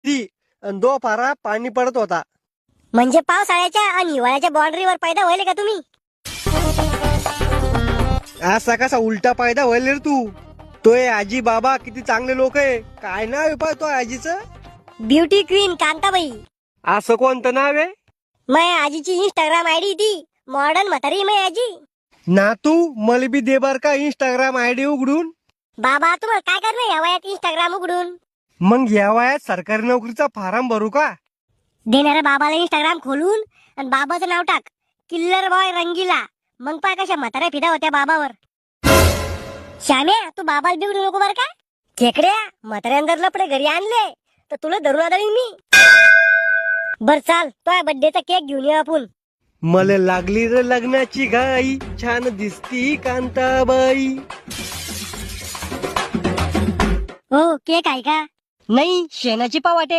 ती आणि दो फारा पाणी पडत होता. म्हणजे पावसाळ्याच्या आणि हिवाळ्याच्या बाउंड्रीवर पैदा व्हायले का तुम्ही? असा कसा उलटा फायदा होईल रे तू. तोय आजी बाबा किती चांगले लोक आहे. काय नाव आहे पा तो आजीचं? Beauty queen Kantabai. असं कोणतं नाव आहे? मै आजीची इंस्टाग्राम आयडी ती मॉडर्न म्हातारी मै आजी. ना तू मला बी दे बर का इंस्टाग्राम आयडी उघडून. बाबा तुम्हाला काय करणं या वयात इंस्टाग्राम उघडून? मग या वयात सरकारी नोकरीचा फॉर्म भरू का? देणाऱ्या बाबाला इंस्टाग्राम खोलून आणि बाबाचं नाव टाक किल्लर बॉय रंगीला. मग पाय कशा म्हाताऱ्या फिदा होत्या बाबावर. श्याम्या तू बाबाला बिघडू नको बर का. खेकड्या म्हाताऱ्यांदर लपडे घरी आणले तर तुला धरून आदळीन मी. बर चाल तो बर्थडेचा केक घेऊन येऊ आपण. मला लागली रे लग्नाची घाई, छान दिसती कांताबाई. हो केक आहे का? नाही शेणाची पावाटे.